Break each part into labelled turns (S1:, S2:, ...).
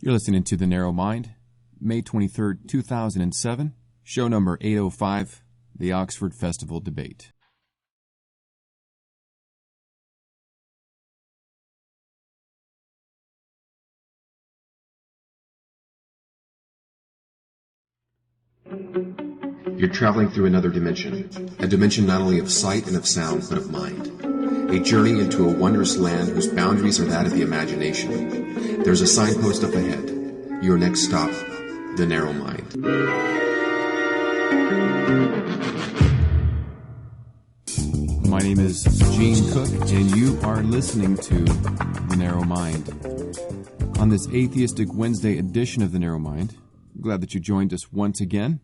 S1: You're listening to The Narrow Mind, May 23rd, 2007, show number 805, the Oxford Festival Debate.
S2: You're traveling through another dimension, a dimension not only of sight and of sound, but of mind. A journey into a wondrous land whose boundaries are that of the imagination. There's a signpost up ahead. Your next stop, The Narrow Mind.
S1: My name is Gene Cook, and you are listening to The Narrow Mind. On this Atheistic Wednesday edition of The Narrow Mind, I'm glad that you joined us once again.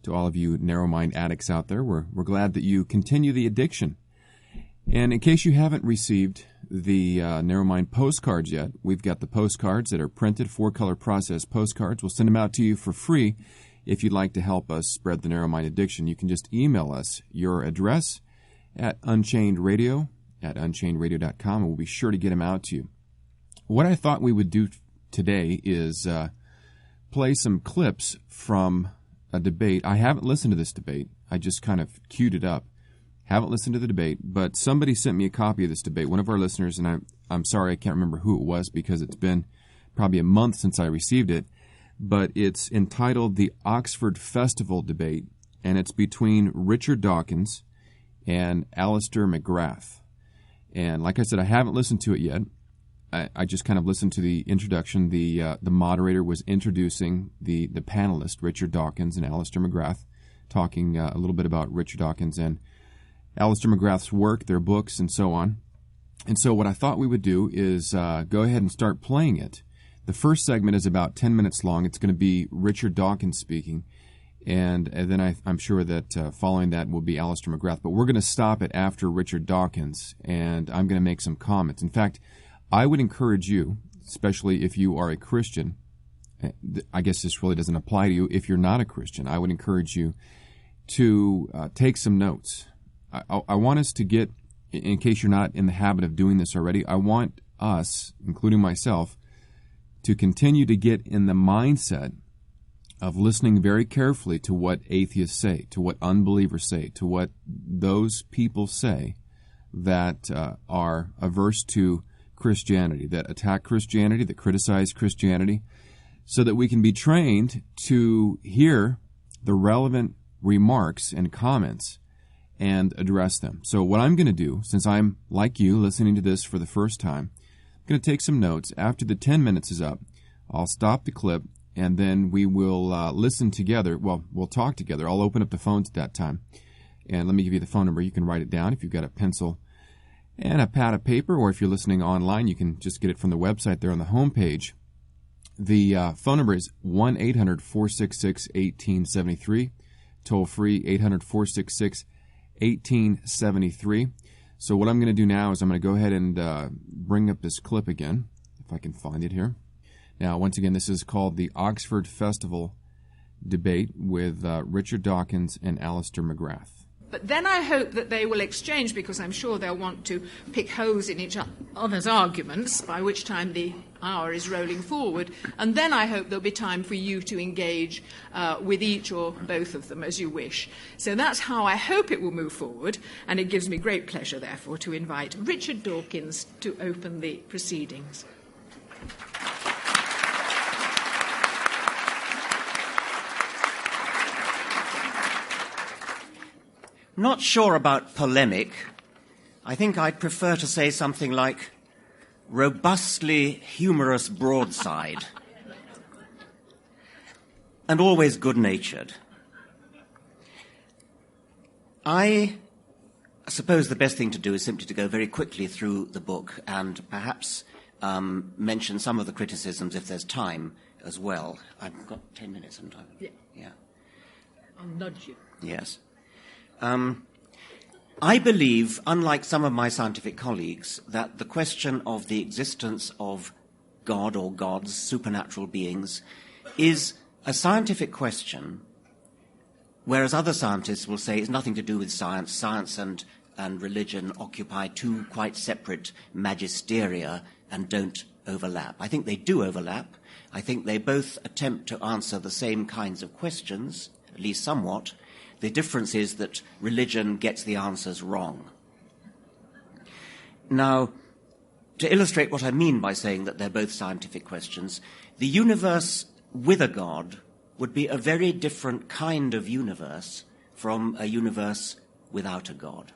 S1: To all of you narrow mind addicts out there, we're glad that you continue the addiction. And in case you haven't received the Narrow Mind postcards yet, we've got the postcards that are printed, 4-color process postcards. We'll send them out to you for free. If you'd like to help us spread the narrow mind addiction, you can just email us your address at unchainedradio@unchainedradio.com, and we'll be sure to get them out to you. What I thought we would do today is play some clips from a debate. I haven't listened to this debate. I just kind of queued it up. Haven't listened to the debate, but somebody sent me a copy of this debate, one of our listeners, and I'm sorry I can't remember who it was because it's been probably a month since I received it, but it's entitled The Oxford Festival Debate, and it's between Richard Dawkins and Allistar McGrath. And like I said, I haven't listened to it yet. I just kind of listened to the introduction. The moderator was introducing the panelists, Richard Dawkins and Allistar McGrath, talking a little bit about Richard Dawkins and Allistar McGrath's work, their books, and so on. And so what I thought we would do is go ahead and start playing it. The first segment is about 10 minutes long. It's going to be Richard Dawkins speaking, and then I'm sure that following that will be Allistar McGrath. But we're going to stop it after Richard Dawkins, and I'm going to make some comments. In fact, I would encourage you, especially if you are a Christian, I guess this really doesn't apply to you if you're not a Christian, I would encourage you to take some notes. I want us to get, in case you're not in the habit of doing this already, I want us, including myself, to continue to get in the mindset of listening very carefully to what atheists say, to what unbelievers say, to what those people say that are averse to Christianity, that attack Christianity, that criticize Christianity, so that we can be trained to hear the relevant remarks and comments and address them. So what I'm going to do, since I'm, like you, listening to this for the first time, I'm going to take some notes. After the 10 minutes is up, I'll stop the clip, and then we will listen together. Well, we'll talk together. I'll open up the phones at that time. And let me give you the phone number. You can write it down if you've got a pencil and a pad of paper, or if you're listening online, you can just get it from the website there on the home page. The phone number is 1-800-466-1873, toll-free 800-466-1873. So what I'm going to do now is I'm going to go ahead and bring up this clip again, if I can find it here. Now, once again, this is called the Oxford Festival Debate with Richard Dawkins and Allistar McGrath.
S3: But then I hope that they will exchange, because I'm sure they'll want to pick holes in each other's arguments, by which time the hour is rolling forward. And then I hope there'll be time for you to engage with each or both of them as you wish. So that's how I hope it will move forward. And it gives me great pleasure, therefore, to invite Richard Dawkins to open the proceedings.
S4: Not sure about polemic. I think I'd prefer to say something like robustly humorous broadside and always good-natured. I suppose the best thing to do is simply to go very quickly through the book and perhaps mention some of the criticisms if there's time as well. I've got 10 minutes, haven't I? Yeah.
S3: I'll nudge you.
S4: Yes. I believe, unlike some of my scientific colleagues, that the question of the existence of God or gods, supernatural beings, is a scientific question, whereas other scientists will say it's nothing to do with science. Science and religion occupy two quite separate magisteria and don't overlap. I think they do overlap. I think they both attempt to answer the same kinds of questions, at least somewhat. The difference is that religion gets the answers wrong. Now, to illustrate what I mean by saying that they're both scientific questions, the universe with a God would be a very different kind of universe from a universe without a God.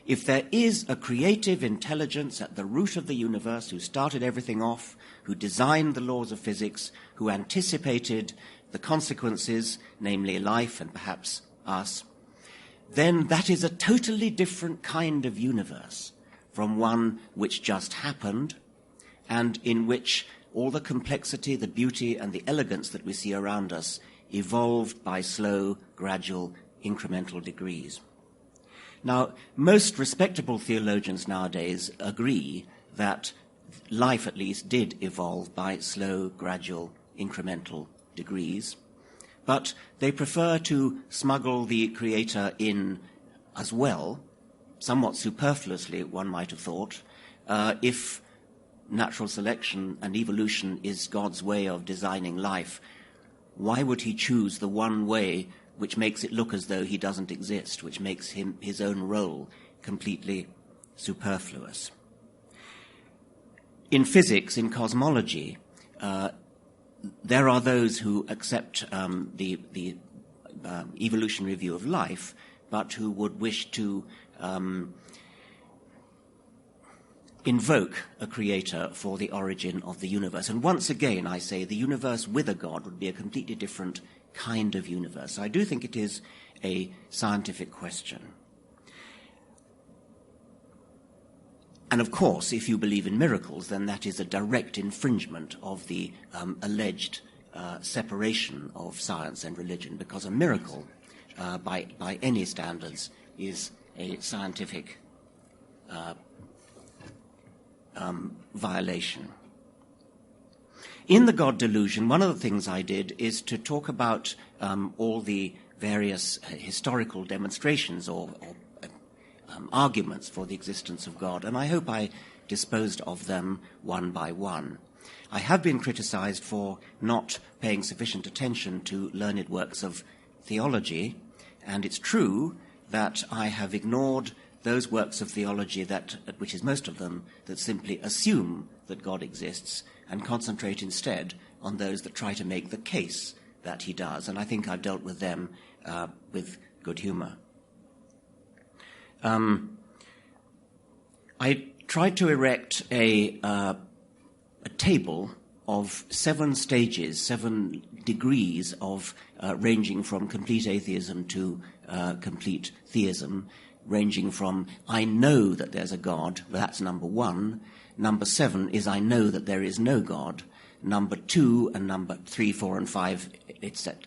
S4: If there is a creative intelligence at the root of the universe who started everything off, who designed the laws of physics, who anticipated the consequences, namely life and perhaps us, then that is a totally different kind of universe from one which just happened and in which all the complexity, the beauty, and the elegance that we see around us evolved by slow, gradual, incremental degrees. Now, most respectable theologians nowadays agree that life, at least, did evolve by slow, gradual, incremental degrees, but they prefer to smuggle the Creator in as well, somewhat superfluously, one might have thought, if natural selection and evolution is God's way of designing life. Why would he choose the one way which makes it look as though he doesn't exist, which makes him his own role completely superfluous? In physics, in cosmology, there are those who accept the evolutionary view of life, but who would wish to invoke a creator for the origin of the universe. And once again, I say, the universe with a God would be a completely different kind of universe. So I do think it is a scientific question. And of course, if you believe in miracles, then that is a direct infringement of the alleged separation of science and religion, because a miracle, by any standards, is a scientific violation. In the God delusion, one of the things I did is to talk about all the various historical demonstrations or arguments for the existence of God, and I hope I disposed of them one by one. I have been criticized for not paying sufficient attention to learned works of theology, and it's true that I have ignored those works of theology which is most of them, that simply assume that God exists and concentrate instead on those that try to make the case that he does. And I think I've dealt with them with good humor. I tried to erect a table of 7 stages, 7 degrees of ranging from complete atheism to complete theism, ranging from I know that there's a God, that's number 1. Number 7 is I know that there is no God. Number 2 and number 3, 4, and 5,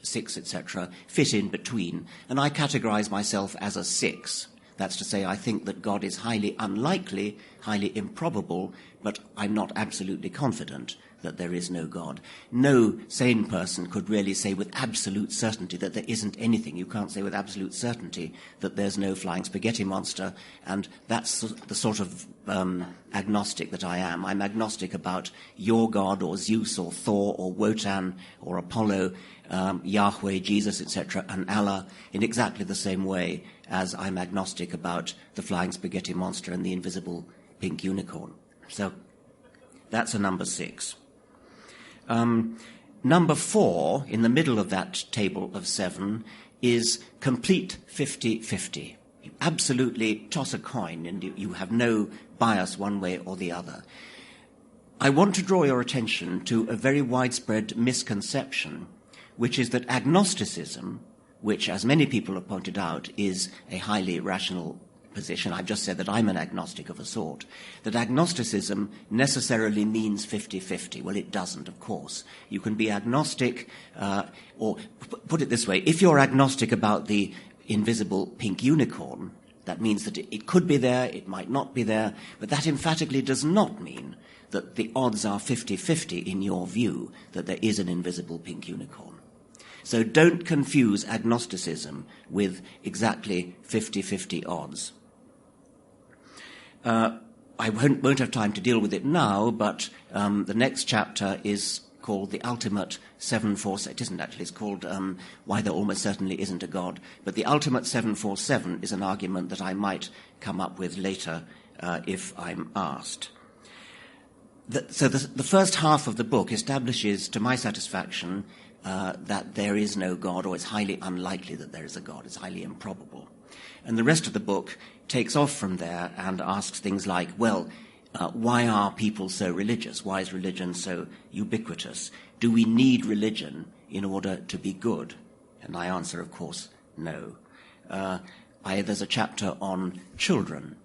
S4: 6, etc., fit in between. And I categorize myself as a 6. That's to say, I think that God is highly unlikely, highly improbable, but I'm not absolutely confident that there is no God. No sane person could really say with absolute certainty that there isn't anything. You can't say with absolute certainty that there's no flying spaghetti monster, and that's the sort of agnostic that I am. I'm agnostic about your God or Zeus or Thor or Wotan or Apollo, Yahweh, Jesus, etc., and Allah in exactly the same way as I'm agnostic about the flying spaghetti monster and the invisible pink unicorn. So that's a number 6. Number 4, in the middle of that table of 7, is complete 50-50. You absolutely toss a coin and you have no bias one way or the other. I want to draw your attention to a very widespread misconception, which is that agnosticism, which, as many people have pointed out, is a highly rational position. I've just said that I'm an agnostic of a sort. That agnosticism necessarily means 50-50. Well, it doesn't, of course. You can be agnostic, or put it this way, if you're agnostic about the invisible pink unicorn, that means that it could be there, it might not be there, but that emphatically does not mean that the odds are 50-50 in your view that there is an invisible pink unicorn. So don't confuse agnosticism with exactly 50-50 odds. I won't have time to deal with it now, but the next chapter is called The Ultimate 747. It isn't actually. It's called Why There Almost Certainly Isn't a God. But The Ultimate 747 is an argument that I might come up with later if I'm asked. So the first half of the book establishes, to my satisfaction, that there is no God, or it's highly unlikely that there is a God. It's highly improbable. And the rest of the book takes off from there and asks things like, well, why are people so religious? Why is religion so ubiquitous? Do we need religion in order to be good? And I answer, of course, no. There's a chapter on children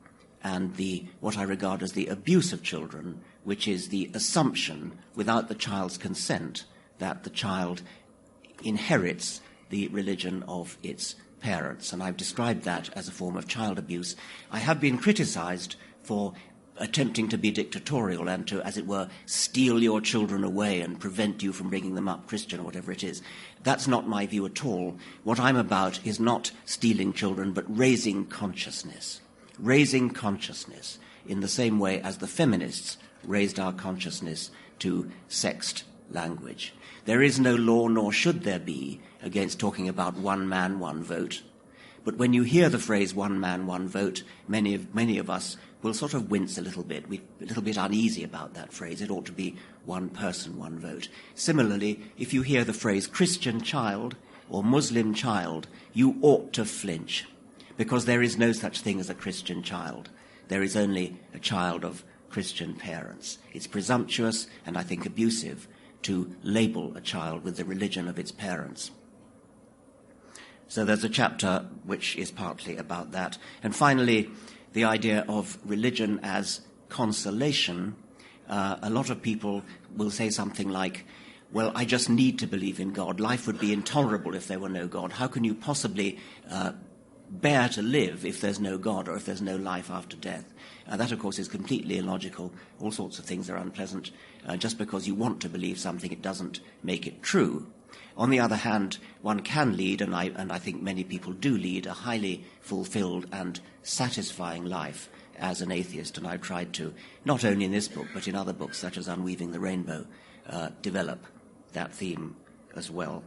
S4: and what I regard as the abuse of children, which is the assumption, without the child's consent, that the child inherits the religion of its parents. And I've described that as a form of child abuse. I have been criticized for attempting to be dictatorial and to, as it were, steal your children away and prevent you from bringing them up Christian or whatever it is. That's not my view at all. What I'm about is not stealing children, but raising consciousness. Raising consciousness in the same way as the feminists raised our consciousness to sexed language. There is no law, nor should there be, against talking about one man, one vote. But when you hear the phrase one man, one vote, many of us will sort of wince a little bit. We're a little bit uneasy about that phrase. It ought to be one person, one vote. Similarly, if you hear the phrase Christian child or Muslim child, you ought to flinch, because there is no such thing as a Christian child. There is only a child of Christian parents. It's presumptuous and I think abusive to label a child with the religion of its parents. So there's a chapter which is partly about that. And finally, the idea of religion as consolation. A lot of people will say something like, well, I just need to believe in God. Life would be intolerable if there were no God. How can you possibly bear to live if there's no God or if there's no life after death? That, of course, is completely illogical. All sorts of things are unpleasant. Just because you want to believe something, it doesn't make it true. On the other hand, one can lead, and I think many people do lead, a highly fulfilled and satisfying life as an atheist, and I've tried to, not only in this book, but in other books such as Unweaving the Rainbow, develop that theme as well.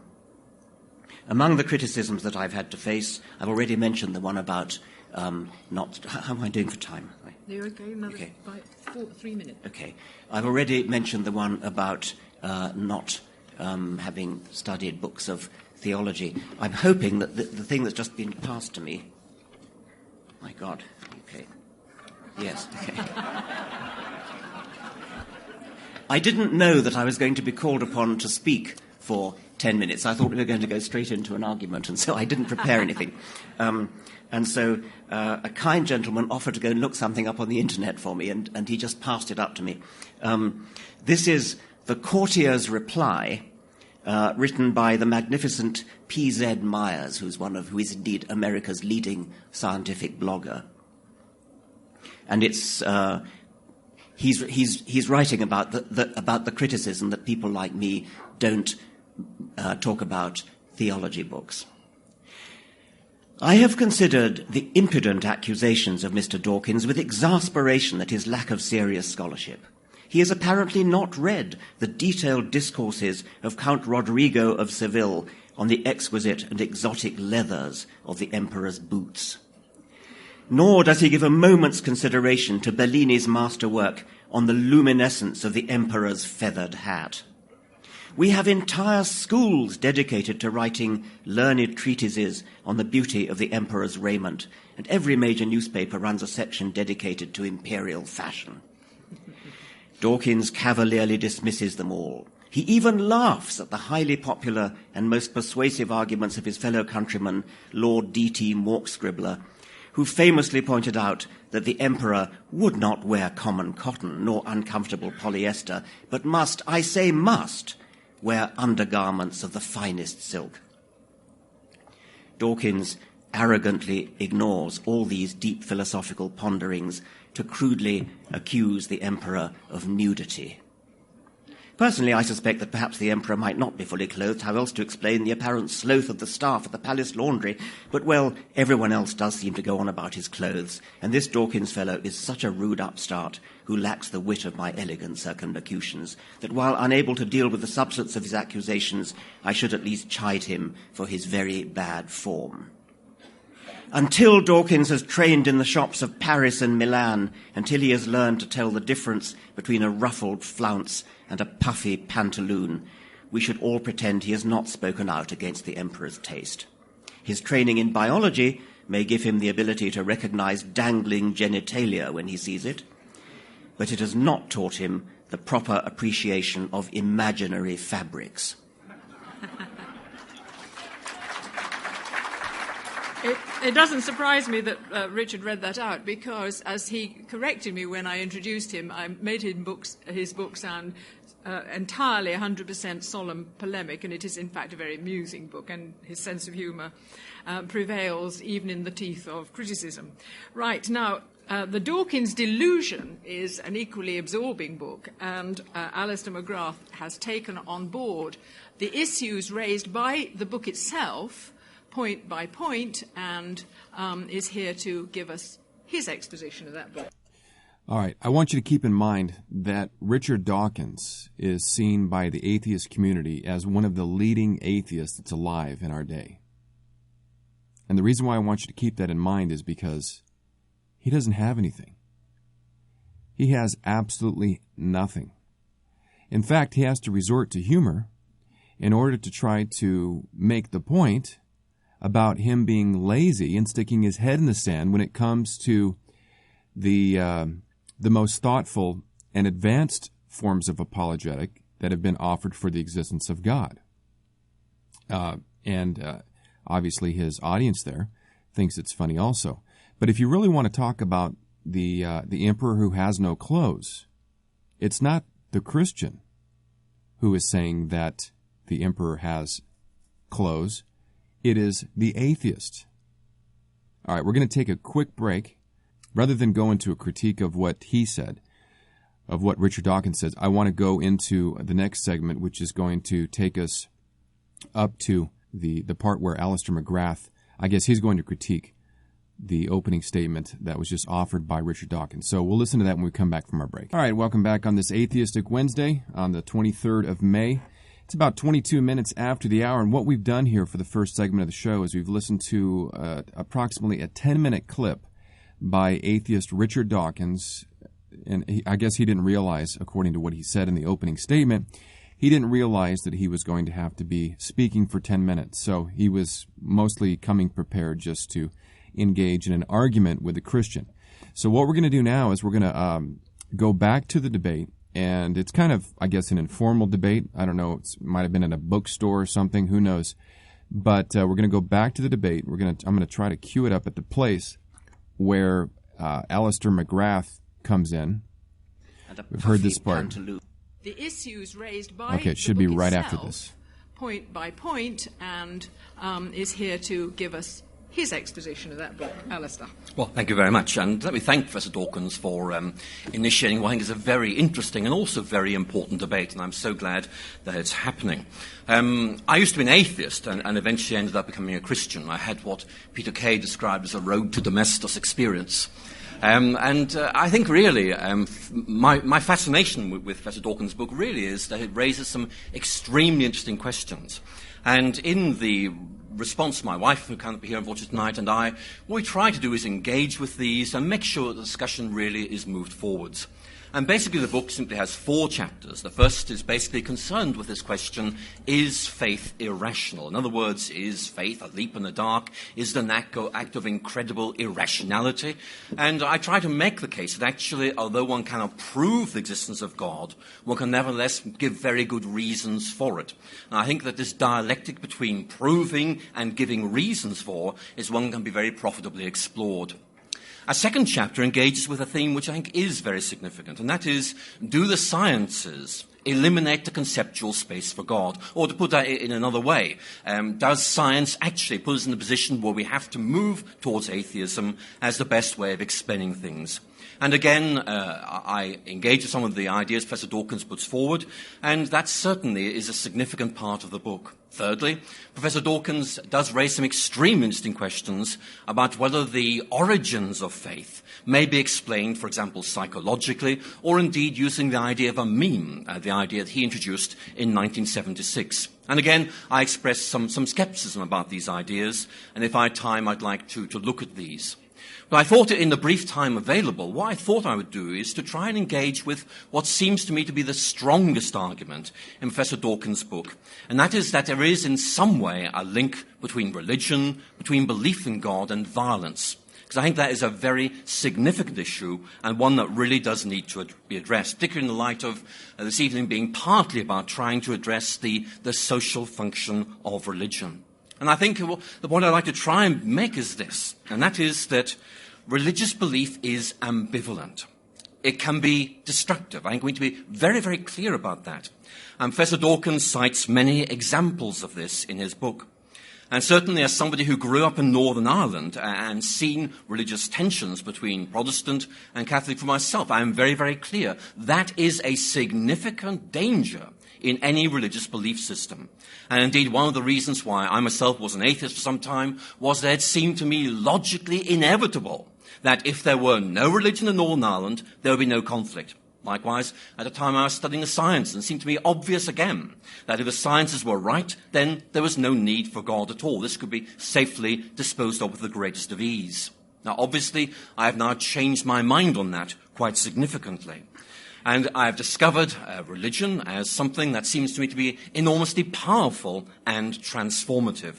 S4: Among the criticisms that I've had to face, I've already mentioned the one about how am I doing for time?
S3: You're okay, another 3 minutes.
S4: Okay. I've already mentioned the one about not having studied books of theology. I'm hoping that the thing that's just been passed to me... My God. Okay. Yes. Okay. I didn't know that I was going to be called upon to speak for 10 minutes. I thought we were going to go straight into an argument, and so I didn't prepare anything. And so a kind gentleman offered to go and look something up on the internet for me, and he just passed it up to me. This is The Courtier's Reply, written by the magnificent P.Z. Myers, who is indeed America's leading scientific blogger. And it's he's writing about the criticism that people like me don't talk about theology books. I have considered the impudent accusations of Mr. Dawkins with exasperation at his lack of serious scholarship. He has apparently not read the detailed discourses of Count Rodrigo of Seville on the exquisite and exotic leathers of the emperor's boots. Nor does he give a moment's consideration to Bellini's masterwork on the luminescence of the emperor's feathered hat. We have entire schools dedicated to writing learned treatises on the beauty of the emperor's raiment, and every major newspaper runs a section dedicated to imperial fashion. Dawkins cavalierly dismisses them all. He even laughs at the highly popular and most persuasive arguments of his fellow countryman, Lord D.T. Mawkscribbler, who famously pointed out that the emperor would not wear common cotton nor uncomfortable polyester, but must, I say must, wear undergarments of the finest silk. Dawkins arrogantly ignores all these deep philosophical ponderings to crudely accuse the emperor of nudity. Personally, I suspect that perhaps the Emperor might not be fully clothed. How else to explain the apparent sloth of the staff at the palace laundry? But, well, everyone else does seem to go on about his clothes, and this Dawkins fellow is such a rude upstart who lacks the wit of my elegant circumlocutions, that while unable to deal with the substance of his accusations, I should at least chide him for his very bad form. Until Dawkins has trained in the shops of Paris and Milan, until he has learned to tell the difference between a ruffled flounce and a puffy pantaloon, we should all pretend he has not spoken out against the Emperor's taste. His training in biology may give him the ability to recognize dangling genitalia when he sees it, but it has not taught him the proper appreciation of imaginary fabrics.
S3: It doesn't surprise me that Richard read that out, because as he corrected me when I introduced him, I made his book sound entirely 100% solemn polemic, and it is in fact a very amusing book, and his sense of humour prevails even in the teeth of criticism. Right, now, The Dawkins Delusion is an equally absorbing book, and Allister McGrath has taken on board the issues raised by the book itself, point by point, and is here to give us his exposition of that book.
S1: All right. I want you to keep in mind that Richard Dawkins is seen by the atheist community as one of the leading atheists that's alive in our day. And the reason why I want you to keep that in mind is because he doesn't have anything. He has absolutely nothing. In fact, he has to resort to humor in order to try to make the point about him being lazy and sticking his head in the sand when it comes to the most thoughtful and advanced forms of apologetic that have been offered for the existence of God. And obviously his audience there thinks it's funny also. But if you really want to talk about the emperor who has no clothes, it's not the Christian who is saying that the emperor has clothes. It is the atheist. All right, we're going to take a quick break. Rather than go into a critique of what he said, of what Richard Dawkins says, I want to go into the next segment, which is going to take us up to the part where Allister McGrath, I guess he's going to critique the opening statement that was just offered by Richard Dawkins. So we'll listen to that when we come back from our break. All right, welcome back on this Atheistic Wednesday on the 23rd of May. It's about 22 minutes after the hour, and what we've done here for the first segment of the show is we've listened to approximately a 10-minute clip by atheist Richard Dawkins, and I guess he didn't realize, according to what he said in the opening statement, he didn't realize that he was going to have to be speaking for 10 minutes. So he was mostly coming prepared just to engage in an argument with a Christian. So what we're going to do now is we're going to go back to the debate, and it's kind of, I guess, an informal debate. I don't know, it might have been at a bookstore or something, who knows. But we're going to go back to the debate. I'm going to try to cue it up at the place where Allister McGrath comes in. We've heard this part.
S3: The issues raised by
S1: it should be right
S3: itself,
S1: after this.
S3: Point by point, and is here to give us his exposition of that book. Allister.
S5: Well, thank you very much. And let me thank Professor Dawkins for initiating what I think is a very interesting and also very important debate, and I'm so glad that it's happening. I used to be an atheist and eventually ended up becoming a Christian. I had what Peter Kay described as a road to Damascus experience. I think really my fascination with Professor Dawkins' book really is that it raises some extremely interesting questions. And in the response, my wife, who can't be here unfortunately tonight, and I, what we try to do is engage with these and make sure that the discussion really is moved forwards. And basically the book simply has 4 chapters. The first is basically concerned with this question, is faith irrational? In other words, is faith a leap in the dark? Is it an act of incredible irrationality? And I try to make the case that actually, although one cannot prove the existence of God, one can nevertheless give very good reasons for it. And I think that this dialectic between proving and giving reasons for is one that can be very profitably explored. Our second chapter engages with a theme which I think is very significant, and that is, do the sciences eliminate the conceptual space for God? Or to put that in another way, does science actually put us in a position where we have to move towards atheism as the best way of explaining things? And again, I engage with some of the ideas Professor Dawkins puts forward, and that certainly is a significant part of the book. Thirdly, Professor Dawkins does raise some extremely interesting questions about whether the origins of faith may be explained, for example, psychologically, or indeed using the idea of a meme, the idea that he introduced in 1976. And again, I express some skepticism about these ideas, and if I had time, I'd like to look at these. But I thought in the brief time available, what I thought I would do is to try and engage with what seems to me to be the strongest argument in Professor Dawkins' book, and that is that there is in some way a link between religion, between belief in God and violence. Because I think that is a very significant issue and one that really does need to be addressed, particularly in the light of this evening being partly about trying to address the social function of religion. And I think the point I'd like to try and make is this, and that is that religious belief is ambivalent. It can be destructive. I'm going to be very, very clear about that. And Professor Dawkins cites many examples of this in his book. And certainly as somebody who grew up in Northern Ireland and seen religious tensions between Protestant and Catholic for myself, I am very, very clear that is a significant danger in any religious belief system. And indeed, one of the reasons why I myself was an atheist for some time was that it seemed to me logically inevitable that if there were no religion in Northern Ireland, there would be no conflict. Likewise, at the time I was studying the sciences, and it seemed to me obvious again that if the sciences were right, then there was no need for God at all. This could be safely disposed of with the greatest of ease. Now, obviously, I have now changed my mind on that quite significantly. And I have discovered religion as something that seems to me to be enormously powerful and transformative.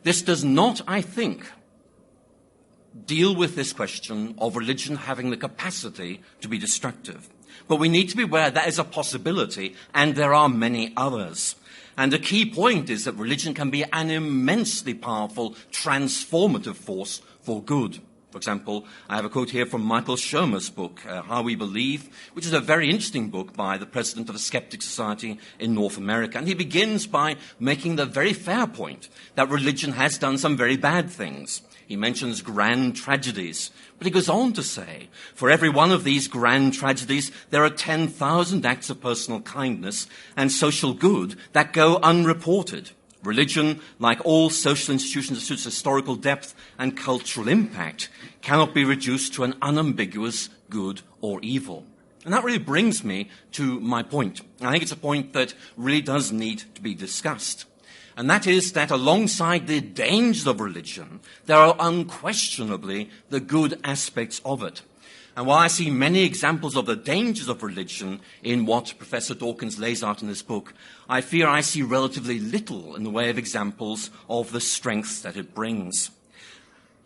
S5: This does not, I think, deal with this question of religion having the capacity to be destructive. But we need to be aware that is a possibility, and there are many others. And the key point is that religion can be an immensely powerful, transformative force for good. For example, I have a quote here from Michael Shermer's book, How We Believe, which is a very interesting book by the president of the Skeptic Society in North America. And he begins by making the very fair point that religion has done some very bad things. He mentions grand tragedies, but he goes on to say, for every one of these grand tragedies, there are 10,000 acts of personal kindness and social good that go unreported. Religion, like all social institutions of its historical depth and cultural impact, cannot be reduced to an unambiguous good or evil. And that really brings me to my point. I think it's a point that really does need to be discussed. And that is that alongside the dangers of religion, there are unquestionably the good aspects of it. And while I see many examples of the dangers of religion in what Professor Dawkins lays out in this book, I fear I see relatively little in the way of examples of the strengths that it brings.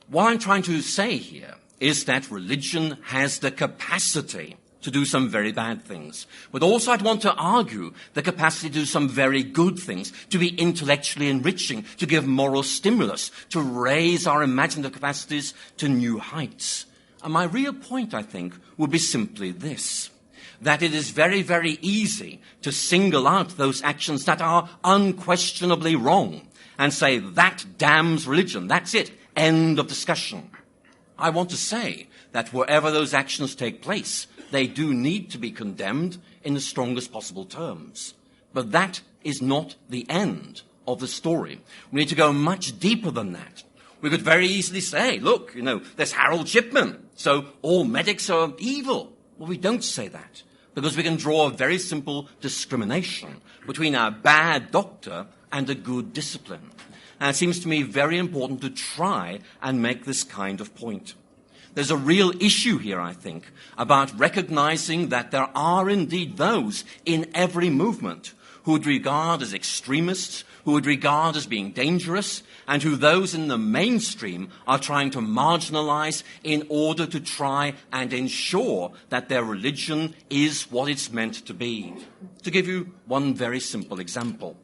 S5: What I'm trying to say here is that religion has the capacity to do some very bad things. But also I'd want to argue the capacity to do some very good things, to be intellectually enriching, to give moral stimulus, to raise our imaginative capacities to new heights. And my real point, I think, would be simply this, that it is very, very easy to single out those actions that are unquestionably wrong and say, that damns religion, that's it, end of discussion. I want to say that wherever those actions take place, they do need to be condemned in the strongest possible terms. But that is not the end of the story. We need to go much deeper than that. We could very easily say, look, there's Harold Shipman, so all medics are evil. Well, we don't say that, because we can draw a very simple discrimination between a bad doctor and a good discipline. And it seems to me very important to try and make this kind of point. There's a real issue here, I think, about recognizing that there are indeed those in every movement who would regard as extremists, who would regard as being dangerous, and who those in the mainstream are trying to marginalize in order to try and ensure that their religion is what it's meant to be. To give you one very simple example.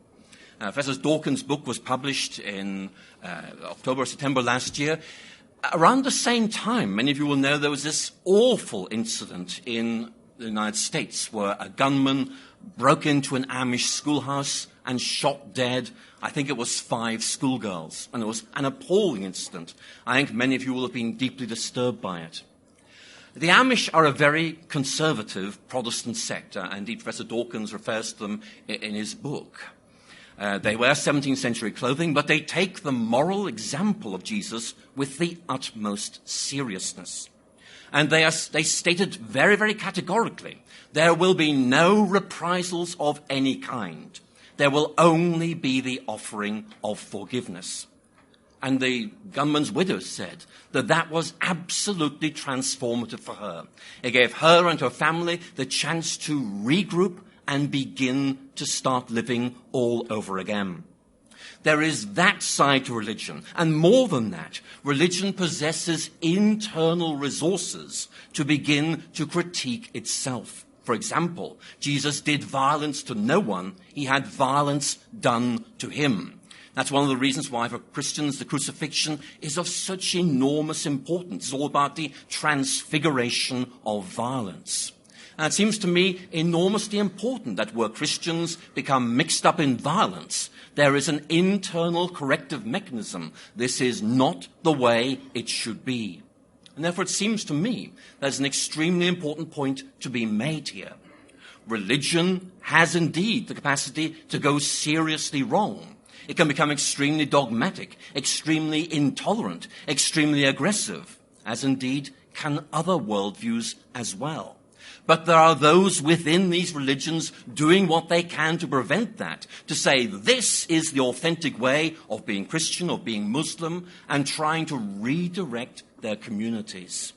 S5: Professor Dawkins' book was published in October or September last year. Around the same time, many of you will know there was this awful incident in the United States where a gunman broke into an Amish schoolhouse and shot dead, I think it was 5 schoolgirls. And it was an appalling incident. I think many of you will have been deeply disturbed by it. The Amish are a very conservative Protestant sect. Indeed, Professor Dawkins refers to them in his book. They wear 17th century clothing, but they take the moral example of Jesus with the utmost seriousness. And they stated very, very categorically, there will be no reprisals of any kind. There will only be the offering of forgiveness. And the gunman's widow said that was absolutely transformative for her. It gave her and her family the chance to regroup and begin to start living all over again. There is that side to religion. And more than that, religion possesses internal resources to begin to critique itself. For example, Jesus did violence to no one. He had violence done to him. That's one of the reasons why for Christians the crucifixion is of such enormous importance. It's all about the transfiguration of violence. And it seems to me enormously important that where Christians become mixed up in violence, there is an internal corrective mechanism. This is not the way it should be. And therefore it seems to me there's an extremely important point to be made here. Religion has indeed the capacity to go seriously wrong. It can become extremely dogmatic, extremely intolerant, extremely aggressive, as indeed can other worldviews as well. But there are those within these religions doing what they can to prevent that, to say this is the authentic way of being Christian, of being Muslim, and trying to redirect their communities.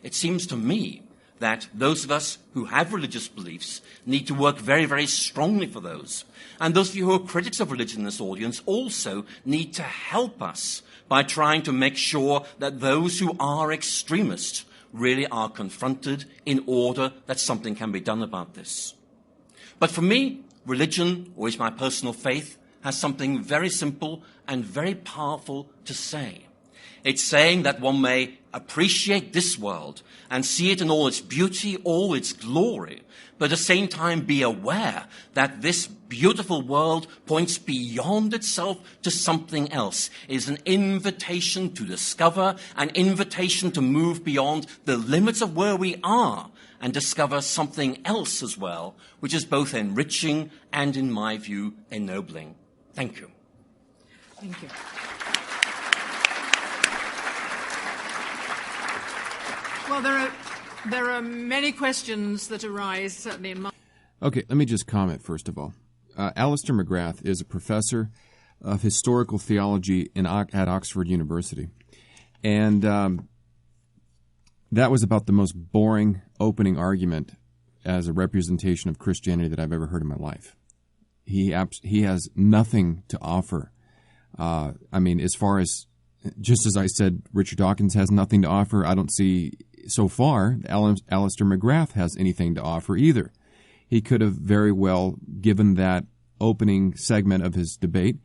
S5: It seems to me that those of us who have religious beliefs need to work very, very strongly for those. And those of you who are critics of religion in this audience also need to help us by trying to make sure that those who are extremists really are confronted in order that something can be done about this. But for me, religion, or is my personal faith, has something very simple and very powerful to say. It's saying that one may appreciate this world and see it in all its beauty, all its glory, but at the same time be aware that this beautiful world points beyond itself to something else. It is an invitation to discover, an invitation to move beyond the limits of where we are and discover something else as well, which is both enriching and, in my view, ennobling. Thank you.
S3: Thank you. Well, there are many questions that arise, certainly in my...
S1: Okay, let me just comment first of all. Allistar McGrath is a professor of historical theology at Oxford University. And that was about the most boring opening argument as a representation of Christianity that I've ever heard in my life. He has nothing to offer. As far as, just as I said, Richard Dawkins has nothing to offer, I don't see so far Allistar McGrath has anything to offer either. He could have very well given that opening segment of his debate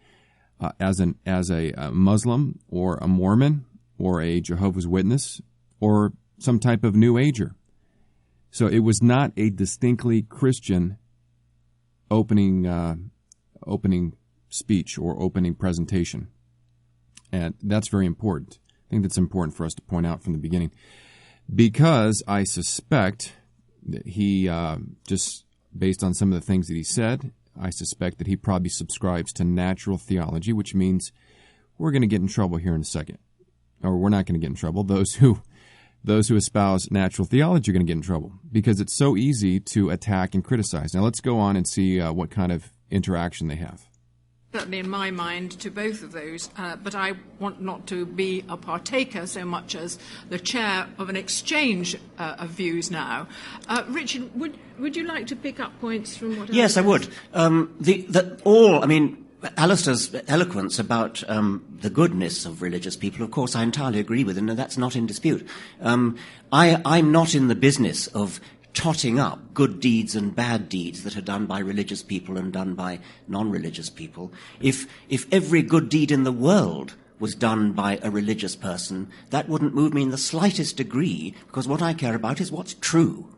S1: as a Muslim or a Mormon or a Jehovah's Witness or some type of New Ager. So it was not a distinctly Christian opening speech or opening presentation. And that's very important. I think that's important for us to point out from the beginning. Because I suspect that he, just based on some of the things that he said, I suspect that he probably subscribes to natural theology, which means we're going to get in trouble here in a second. Or we're not going to get in trouble. Those who espouse natural theology are going to get in trouble because it's so easy to attack and criticize. Now let's go on and see what kind of interaction they have.
S3: Certainly in my mind to both of those, but I want not to be a partaker so much as the chair of an exchange of views now. Richard, would you like to pick up points from what?
S4: Yes, I would. Allistar's eloquence about the goodness of religious people, of course, I entirely agree with, and that's not in dispute. I'm not in the business of totting up good deeds and bad deeds that are done by religious people and done by non-religious people. If every good deed in the world was done by a religious person, that wouldn't move me in the slightest degree, because what I care about is what's true.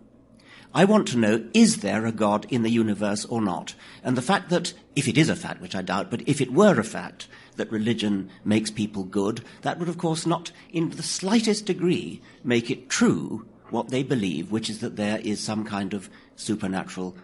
S4: I want to know, is there a God in the universe or not? And the fact that, if it is a fact, which I doubt, but if it were a fact that religion makes people good, that would, of course, not in the slightest degree make it true what they believe, which is that there is some kind of supernatural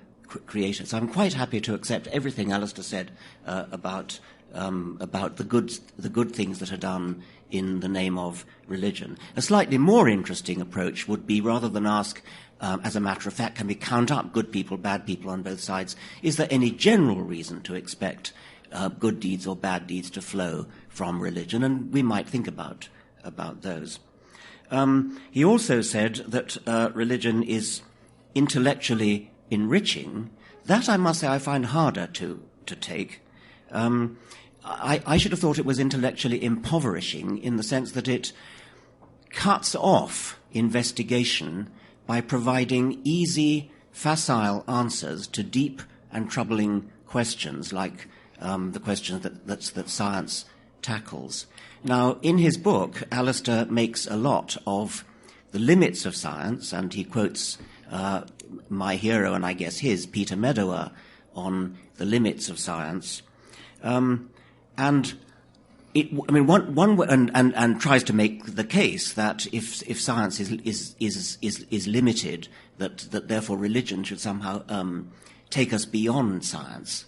S4: creator. So I'm quite happy to accept everything Allistar said about the good things that are done in the name of religion. A slightly more interesting approach would be, rather than ask, as a matter of fact, can we count up good people, bad people on both sides, is there any general reason to expect good deeds or bad deeds to flow from religion? And we might think about those. He also said that religion is intellectually enriching. That, I must say, I find harder to take. I should have thought it was intellectually impoverishing, in the sense that it cuts off investigation by providing easy, facile answers to deep and troubling questions, like the questions that science tackles. Now, in his book, Allistar makes a lot of the limits of science, and he quotes my hero, and I guess his, Peter Medower, on the limits of science. And tries to make the case that if science is limited, that therefore religion should somehow take us beyond science.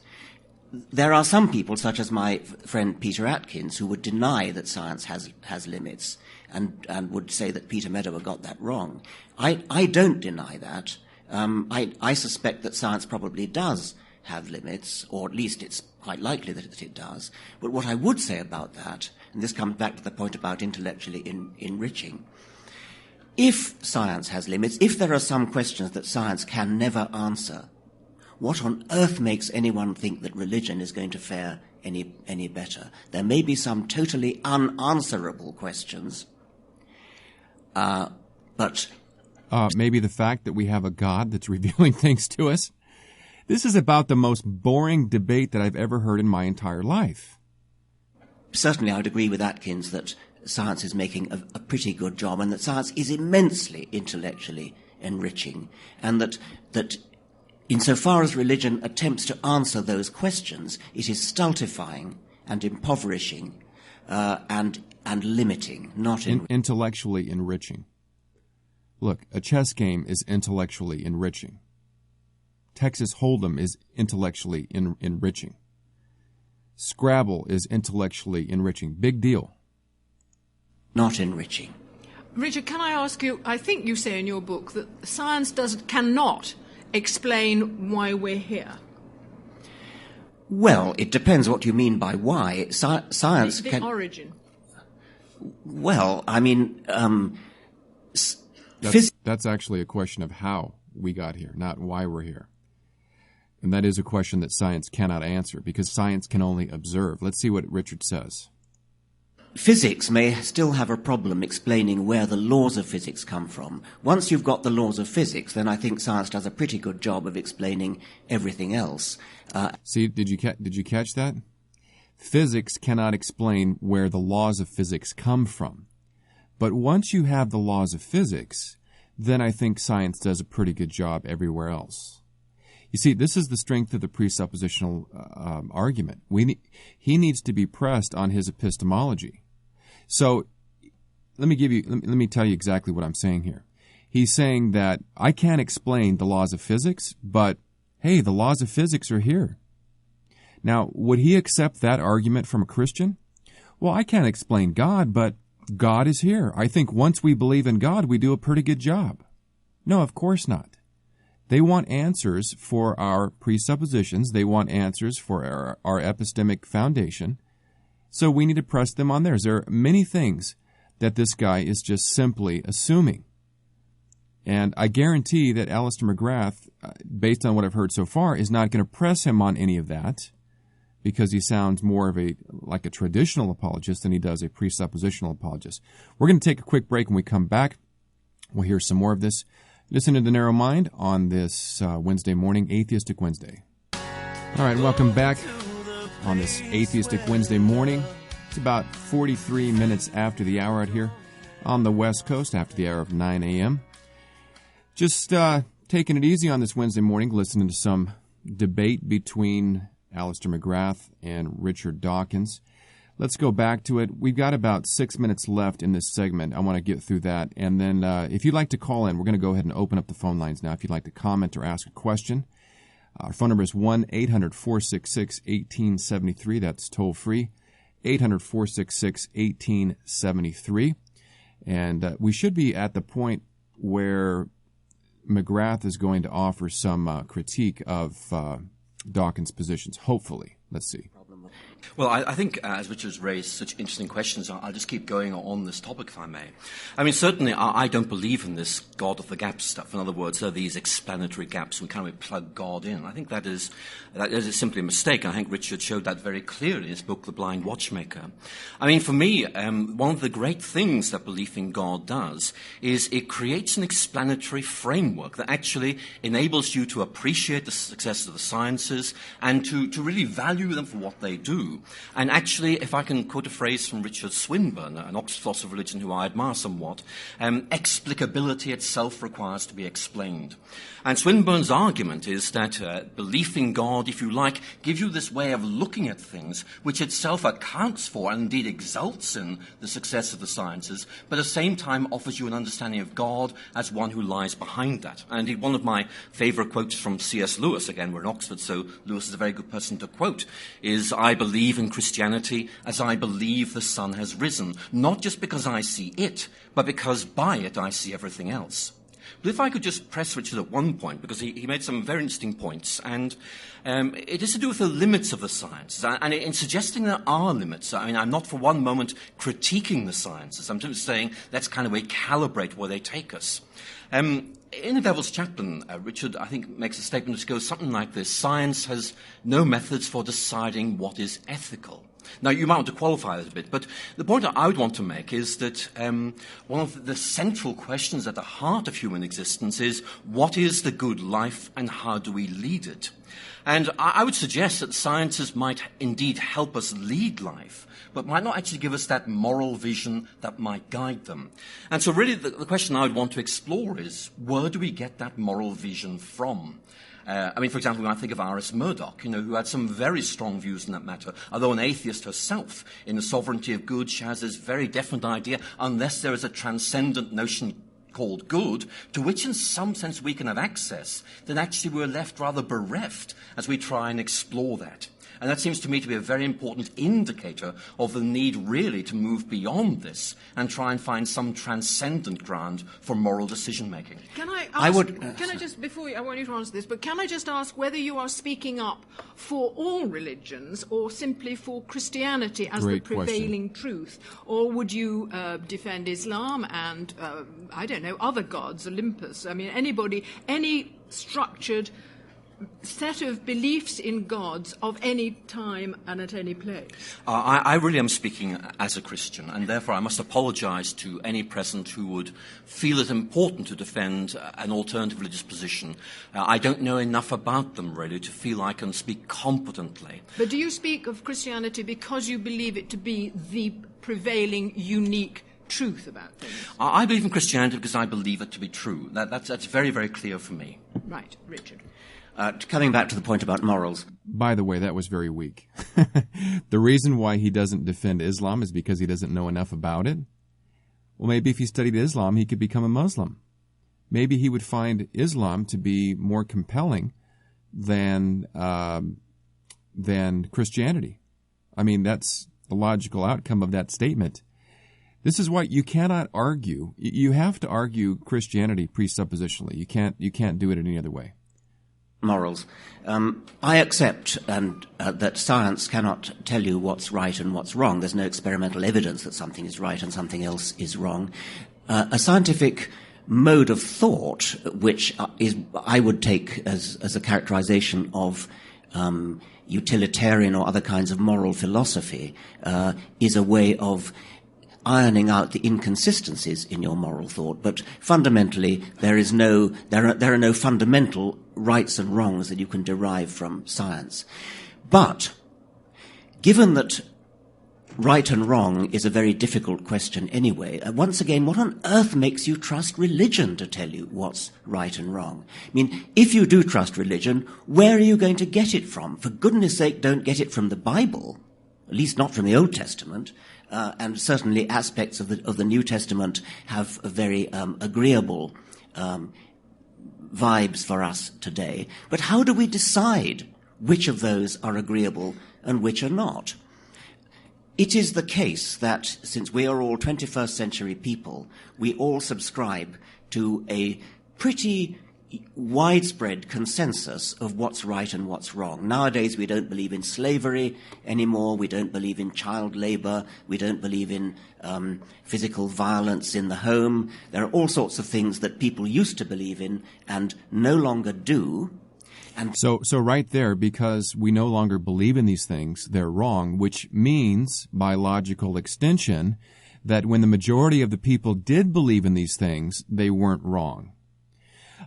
S4: There are some people, such as my friend Peter Atkins, who would deny that science has limits, and would say that Peter Medower got that wrong. I don't deny that. I suspect that science probably does have limits, or at least it's quite likely that it does. But what I would say about that, and this comes back to the point about intellectually enriching, if science has limits, if there are some questions that science can never answer, what on earth makes anyone think that religion is going to fare any better? There may be some totally unanswerable questions, but...
S1: maybe the fact that we have a God that's revealing things to us. This is about the most boring debate that I've ever heard in my entire life.
S4: Certainly I would agree with Atkins that science is making a pretty good job, and that science is immensely intellectually enriching, and that insofar as religion attempts to answer those questions, it is stultifying and impoverishing and limiting, not
S1: intellectually enriching. Look, a chess game is intellectually enriching. Texas Hold'em is intellectually enriching. Scrabble is intellectually enriching. Big deal.
S4: Not enriching.
S3: Richard, can I ask you, I think you say in your book that science cannot explain why we're here.
S4: Well, it depends what you mean by why. Science
S3: the
S4: can...
S3: origin.
S4: Well, I mean...
S1: That's actually a question of how we got here, not why we're here. And that is a question that science cannot answer, because science can only observe. Let's see what Richard says.
S4: Physics may still have a problem explaining where the laws of physics come from. Once you've got the laws of physics, then I think science does a pretty good job of explaining everything else.
S1: See, did you catch that? Physics cannot explain where the laws of physics come from. But once you have the laws of physics, then I think science does a pretty good job everywhere else. You see, this is the strength of the presuppositional argument. He needs to be pressed on his epistemology. So let me tell you exactly what I'm saying here. He's saying that I can't explain the laws of physics, but hey, the laws of physics are here. Now, would he accept that argument from a Christian? Well, I can't explain God, but God is here. I think once we believe in God, we do a pretty good job. No, of course not. They want answers for our presuppositions. They want answers for our epistemic foundation. So we need to press them on theirs. There are many things that this guy is just simply assuming. And I guarantee that Allistar McGrath, based on what I've heard so far, is not going to press him on any of that, because he sounds more of like a traditional apologist than he does a presuppositional apologist. We're going to take a quick break. When we come back, we'll hear some more of this. Listen to The Narrow Mind on this Wednesday morning, Atheistic Wednesday. All right, welcome back on this Atheistic Wednesday morning. It's about 43 minutes after the hour out here on the West Coast, after the hour of 9 a.m. Just taking it easy on this Wednesday morning, listening to some debate between Allistar McGrath and Richard Dawkins. let's go back to it. We've got about 6 minutes left in this segment. I want to get through that. And then if you'd like to call in, we're going to go ahead and open up the phone lines now. If you'd like to comment or ask a question, our phone number is 1-800-466-1873. That's toll free, 800-466-1873. And we should be at the point where McGrath is going to offer some critique of Dawkins' positions, hopefully. Let's see.
S5: Well, I think, as Richard's raised such interesting questions, I'll just keep going on this topic, if I may. I mean, certainly, I don't believe in this God of the gaps stuff. In other words, there are these explanatory gaps, and we kind of plug God in. I think that is simply a mistake, and I think Richard showed that very clearly in his book, The Blind Watchmaker. I mean, for me, one of the great things that belief in God does is it creates an explanatory framework that actually enables you to appreciate the success of the sciences and to really value them for what they do. And actually, if I can quote a phrase from Richard Swinburne, an Oxford philosopher of religion who I admire somewhat, explicability itself requires to be explained. And Swinburne's argument is that belief in God, if you like, gives you this way of looking at things which itself accounts for and indeed exults in the success of the sciences, but at the same time offers you an understanding of God as one who lies behind that. And indeed, one of my favorite quotes from C.S. Lewis, again, we're in Oxford, so Lewis is a very good person to quote, is, "I believe in Christianity as I believe the sun has risen, not just because I see it, but because by it I see everything else." But if I could just press Richard at one point, because he made some very interesting points, and it is to do with the limits of the sciences. And in suggesting there are limits, I mean, I'm not for one moment critiquing the sciences. I'm just saying let's kind of calibrate where they take us. In The Devil's Chaplain, Richard, I think, makes a statement which goes something like this: science has no methods for deciding what is ethical. Now, you might want to qualify that a bit, but the point I would want to make is that one of the central questions at the heart of human existence is, what is the good life and how do we lead it? And I would suggest that sciences might indeed help us lead life, but might not actually give us that moral vision that might guide them. And so really the question I would want to explore is, where do we get that moral vision from? I mean, for example, when I think of Iris Murdoch, who had some very strong views in that matter. Although an atheist herself, in the sovereignty of good, she has this very definite idea, unless there is a transcendent notion called good, to which in some sense we can have access, then actually we're left rather bereft as we try and explore that. And that seems to me to be a very important indicator of the need really to move beyond this and try and find some transcendent ground for moral decision-making.
S3: Can I ask, I want you to answer this, but can I just ask whether you are speaking up for all religions or simply for Christianity as the prevailing truth? Or would you defend Islam and, I don't know, other gods, Olympus? I mean, any structured set of beliefs in gods of any time and at any place?
S5: I really am speaking as a Christian, and therefore I must apologize to any present who would feel it important to defend an alternative religious position. I don't know enough about them, really, to feel I can speak competently.
S3: But do you speak of Christianity because you believe it to be the prevailing, unique truth about things?
S5: I believe in Christianity because I believe it to be true. That's very, very clear for me.
S3: Right. Richard.
S4: Coming back to the point about morals.
S1: By the way, that was very weak. The reason why he doesn't defend Islam is because he doesn't know enough about it. Well, maybe if he studied Islam, he could become a Muslim. Maybe he would find Islam to be more compelling than Christianity. I mean, that's the logical outcome of that statement. This is why you cannot argue. You have to argue Christianity presuppositionally. You can't do it any other way.
S4: Morals. I accept that science cannot tell you what's right and what's wrong. There's no experimental evidence that something is right and something else is wrong. A scientific mode of thought, which I would take as a characterization of utilitarian or other kinds of moral philosophy, is a way of ironing out the inconsistencies in your moral thought, but fundamentally there are no fundamental rights and wrongs that you can derive from science. But given that right and wrong is a very difficult question anyway, once again, what on earth makes you trust religion to tell you what's right and wrong? I mean, if you do trust religion, where are you going to get it from? For goodness sake, don't get it from the Bible. at least not from the Old Testament, and certainly aspects of the New Testament have a very agreeable vibes for us today. But how do we decide which of those are agreeable and which are not? It is the case that since we are all 21st century people, we all subscribe to a pretty widespread consensus of what's right and what's wrong. Nowadays, we don't believe in slavery anymore. We don't believe in child labor. We don't believe in physical violence in the home. There are all sorts of things that people used to believe in and no longer do. And
S1: so right there, because we no longer believe in these things, they're wrong, which means, by logical extension, that when the majority of the people did believe in these things, they weren't wrong.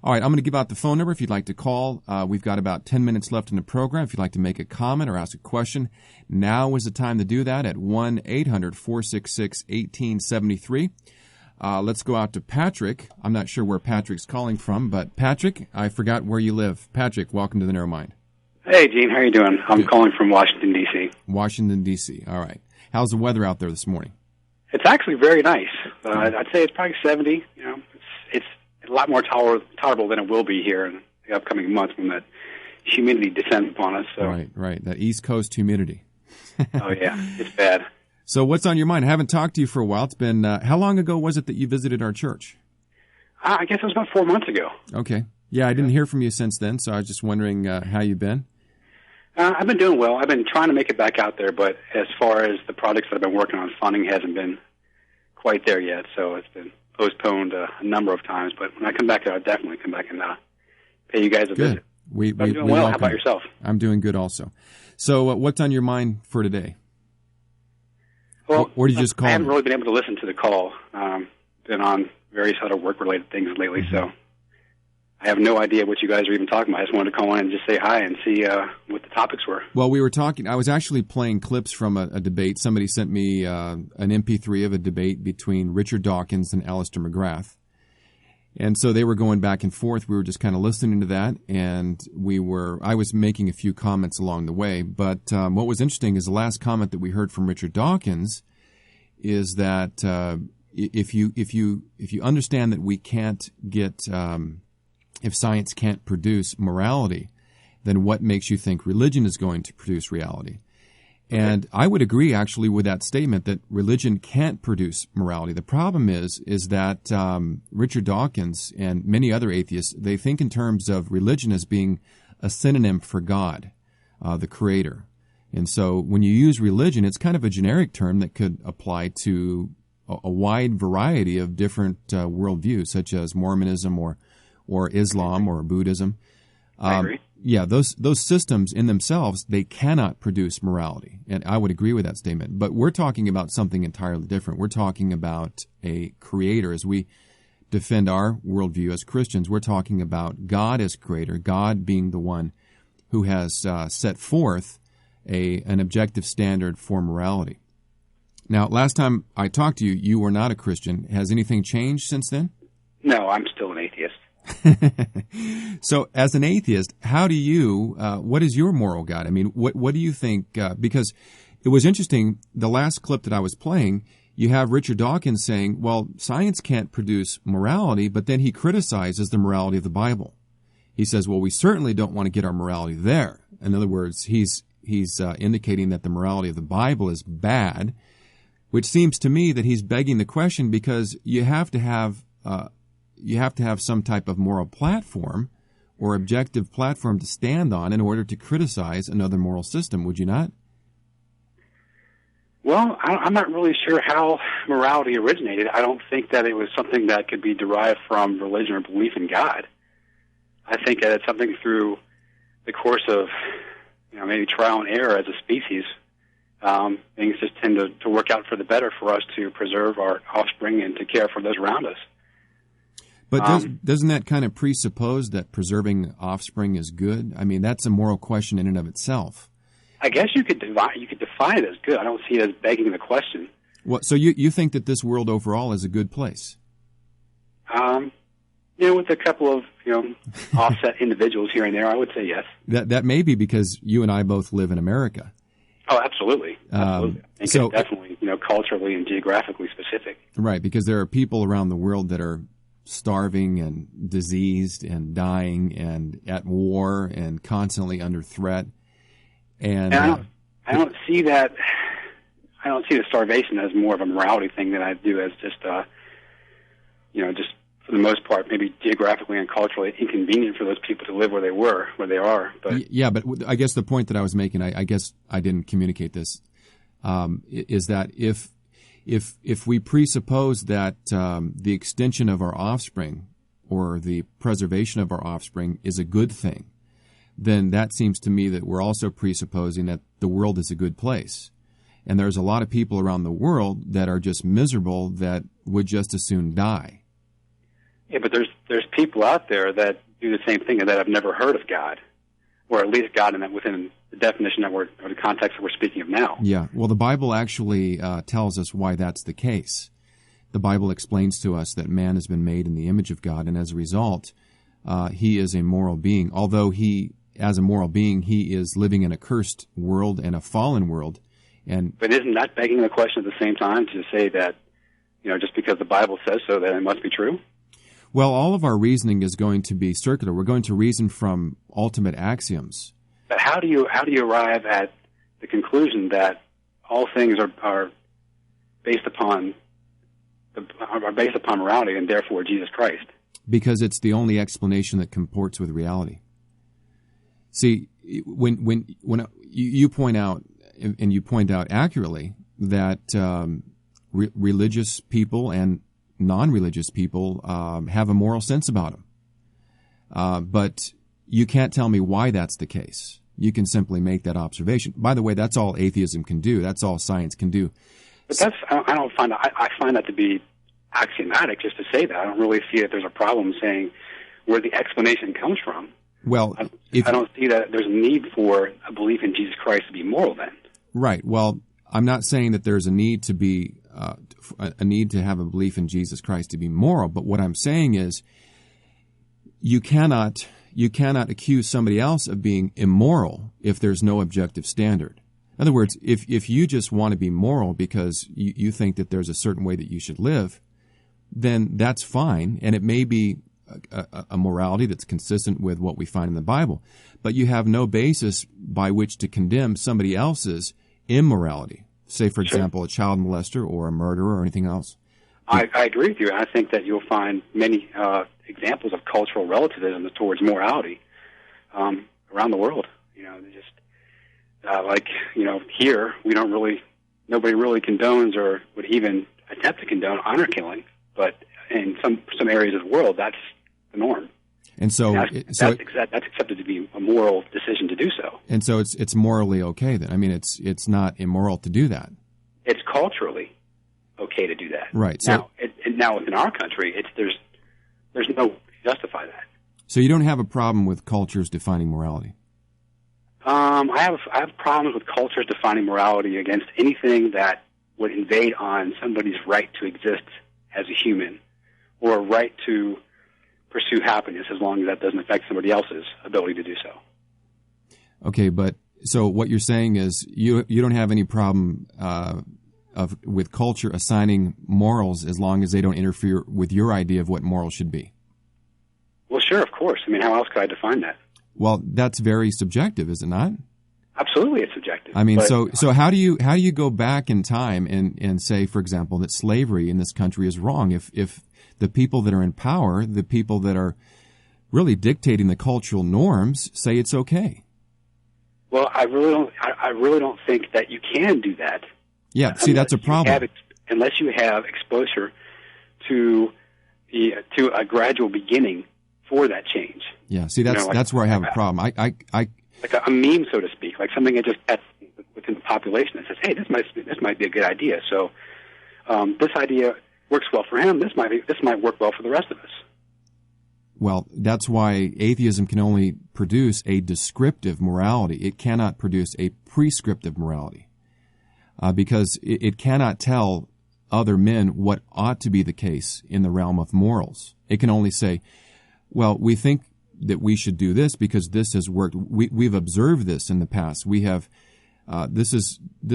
S1: All right, I'm going to give out the phone number if you'd like to call. We've got about 10 minutes left in the program. If you'd like to make a comment or ask a question, now is the time to do that at 1-800-466-1873. Let's go out to Patrick. I'm not sure where Patrick's calling from, but Patrick, I forgot where you live. Patrick, welcome to the Narrow Mind.
S6: Hey, Gene, how you doing? I'm calling from Washington, D.C.
S1: Washington, D.C. All right. How's the weather out there this morning?
S6: It's actually very nice. I'd say it's probably 70. You know, it's a lot more tolerable than it will be here in the upcoming months when that humidity descends upon us. So.
S1: Right. That East Coast humidity.
S6: Oh, yeah. It's bad.
S1: So what's on your mind? I haven't talked to you for a while. It's been, how long ago was it that you visited our church?
S6: I guess it was about 4 months ago.
S1: Okay. Yeah, I didn't hear from you since then, so I was just wondering how you've been.
S6: I've been doing well. I've been trying to make it back out there, but as far as the projects that I've been working on, funding hasn't been quite there yet, so it's been postponed a number of times. But when I come back there, I'll definitely come back and pay you guys a visit. I'm doing well. How about yourself?
S1: I'm doing good also. So what's on your mind for today?
S6: Well,
S1: or did you just call?
S6: I haven't really been able to listen to the call. Been on various other work-related things lately, so I have no idea what you guys are even talking about. I just wanted to call in and just say hi and see what the topics were.
S1: Well, we were talking. I was actually playing clips from a debate. Somebody sent me an MP3 of a debate between Richard Dawkins and Allistar McGrath. And so they were going back and forth. We were just kind of listening to that, and I was making a few comments along the way. But what was interesting is the last comment that we heard from Richard Dawkins is that if you understand that we can't get if science can't produce morality, then what makes you think religion is going to produce reality? And I would agree, actually, with that statement that religion can't produce morality. The problem is that Richard Dawkins and many other atheists, they think in terms of religion as being a synonym for God, the Creator. And so when you use religion, it's kind of a generic term that could apply to a wide variety of different worldviews, such as Mormonism or Islam or Buddhism.
S6: I agree.
S1: Yeah, those systems in themselves, they cannot produce morality. And I would agree with that statement. But we're talking about something entirely different. We're talking about a creator. As we defend our worldview as Christians, we're talking about God as creator, God being the one who has set forth an objective standard for morality. Now, last time I talked to you, you were not a Christian. Has anything changed since then?
S6: No, I'm still an atheist.
S1: So, as an atheist, how do you? What is your moral guide? I mean, what do you think? Because it was interesting. The last clip that I was playing, you have Richard Dawkins saying, "Well, science can't produce morality," but then he criticizes the morality of the Bible. He says, "Well, we certainly don't want to get our morality there." In other words, he's indicating that the morality of the Bible is bad, which seems to me that he's begging the question because you have to have some type of moral platform or objective platform to stand on in order to criticize another moral system, would you not?
S6: Well, I'm not really sure how morality originated. I don't think that it was something that could be derived from religion or belief in God. I think that it's something through the course of, maybe trial and error as a species. Things just tend to work out for the better for us to preserve our offspring and to care for those around us.
S1: But doesn't that kind of presuppose that preserving offspring is good? I mean, that's a moral question in and of itself.
S6: I guess you could define it as good. I don't see it as begging the question.
S1: So you think that this world overall is a good place?
S6: With a couple of offset individuals here and there, I would say yes.
S1: That may be because you and I both live in America,
S6: Oh, absolutely. Absolutely. I think it's definitely, culturally and geographically specific.
S1: Right, because there are people around the world that are starving and diseased and dying and at war and constantly under threat. And
S6: I don't see that. I don't see the starvation as more of a morality thing than I do as just, just for the most part, maybe geographically and culturally inconvenient for those people to live where they are. But
S1: yeah, but I guess the point that I was making, I guess I didn't communicate this, is that if we presuppose that the extension of our offspring or the preservation of our offspring is a good thing, then that seems to me that we're also presupposing that the world is a good place. And there's a lot of people around the world that are just miserable that would just as soon die.
S6: Yeah, but there's people out there that do the same thing and that have never heard of God, or at least God within the definition or the context that we're speaking of now.
S1: Yeah, well, the Bible actually tells us why that's the case. The Bible explains to us that man has been made in the image of God, and as a result, he is a moral being. Although as a moral being, he is living in a cursed world and a fallen world. But
S6: isn't that begging the question at the same time to say that, just because the Bible says so, that it must be true?
S1: Well, all of our reasoning is going to be circular. We're going to reason from ultimate axioms.
S6: But how do you arrive at the conclusion that all things are based upon morality and therefore Jesus Christ?
S1: Because it's the only explanation that comports with reality. See, when you point out, and you point out accurately, that religious people and non-religious people have a moral sense about them. But you can't tell me why that's the case. You can simply make that observation. By the way, that's all atheism can do. That's all science can do.
S6: But I find that to be axiomatic just to say that. I don't really see that there's a problem saying where the explanation comes from.
S1: Well,
S6: I don't see that there's a need for a belief in Jesus Christ to be moral then.
S1: Right. Well, I'm not saying that there's a need to be a need to have a belief in Jesus Christ to be moral, but what I'm saying is you cannot accuse somebody else of being immoral if there's no objective standard. In other words, if you just want to be moral because you think that there's a certain way that you should live, then that's fine, and it may be a morality that's consistent with what we find in the Bible, but you have no basis by which to condemn somebody else's immorality. Say, for example, a child molester or a murderer or anything else.
S6: I agree with you. I think that you'll find many examples of cultural relativism towards morality around the world. Here nobody really condones or would even attempt to condone honor killing, but in some areas of the world, that's the norm.
S1: And so,
S6: that's accepted to be a moral decision to do so.
S1: And so it's morally okay then. I mean, it's not immoral to do that.
S6: It's culturally okay to do that.
S1: Right. So
S6: now within our country, there's no way to justify that.
S1: So you don't have a problem with cultures defining morality?
S6: I have problems with cultures defining morality against anything that would invade on somebody's right to exist as a human, or a right to pursue happiness as long as that doesn't affect somebody else's ability to do so.
S1: Okay, but so what you're saying is you don't have any problem with culture assigning morals as long as they don't interfere with your idea of what morals should be.
S6: Well, sure, of course. I mean, how else could I define that?
S1: Well, that's very subjective, is it not?
S6: Absolutely, it's subjective.
S1: I mean, so how do you go back in time and say, for example, that slavery in this country is wrong if the people that are in power, the people that are really dictating the cultural norms, say it's okay?
S6: Well, I really don't think that you can do that.
S1: Yeah, see, that's a problem.
S6: Unless you have exposure to a gradual beginning for that change.
S1: Yeah, see, that's where I have a problem. I
S6: like a meme, so to speak, like something that just gets within the population that says, "Hey, this might be a good idea." So this idea works well for him. This might work well for the rest of us.
S1: Well, that's why atheism can only produce a descriptive morality. It cannot produce a prescriptive morality because it cannot tell other men what ought to be the case in the realm of morals. It can only say, well, we think that we should do this because this has worked. We've observed this in the past. We have This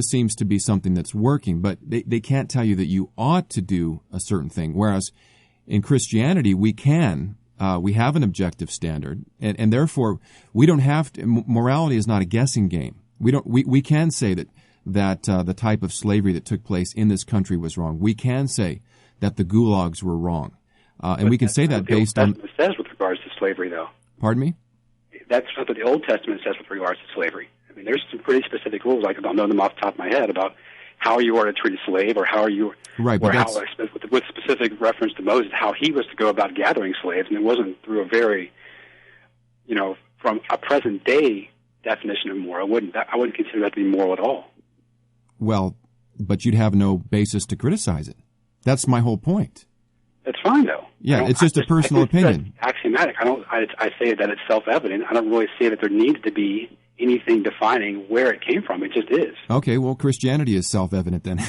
S1: seems to be something that's working, but they can't tell you that you ought to do a certain thing. Whereas in Christianity, we have an objective standard, and therefore we don't have to. Morality is not a guessing game. We can say that the type of slavery that took place in this country was wrong. We can say that the gulags were wrong, and we can say that based on.
S6: That's what it says with regards to slavery, though.
S1: Pardon me?
S6: That's what the Old Testament says with regards to slavery. I mean, there's some pretty specific rules. I don't know them off the top of my head about how you are to treat a slave, or how you,
S1: right,
S6: or how, with specific reference to Moses, how he was to go about gathering slaves, and it wasn't through a very, from a present day definition of moral. I wouldn't consider that to be moral at all.
S1: Well, but you'd have no basis to criticize it. That's my whole point.
S6: That's fine, though.
S1: Yeah, it's just a personal opinion.
S6: That's axiomatic. I say that it's self-evident. I don't really say that there needs to be anything defining where it came from. It just is.
S1: Okay, well, Christianity is self-evident then.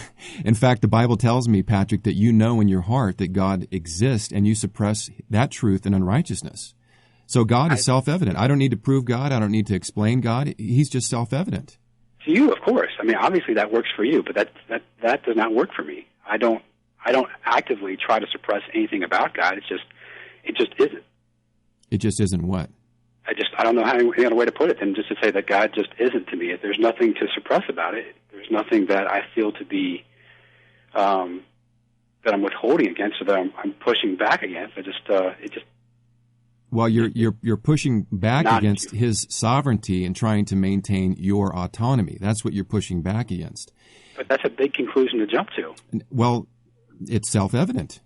S1: In fact, the Bible tells me, Patrick, that you know in your heart that God exists, and you suppress that truth in unrighteousness. So God is self-evident. I don't need to prove God. I don't need to explain God. He's just self-evident. To
S6: you, of course. I mean, obviously that works for you, but that does not work for me. I don't actively try to suppress anything about God. It just isn't.
S1: It just isn't what?
S6: I don't know any other way to put it than just to say that God just isn't to me. There's nothing to suppress about it. There's nothing that I feel to be that I'm withholding against, or that I'm pushing back against.
S1: Well, you're pushing back against His sovereignty and trying to maintain your autonomy. That's what you're pushing back against.
S6: But that's a big conclusion to jump to.
S1: Well, it's self-evident.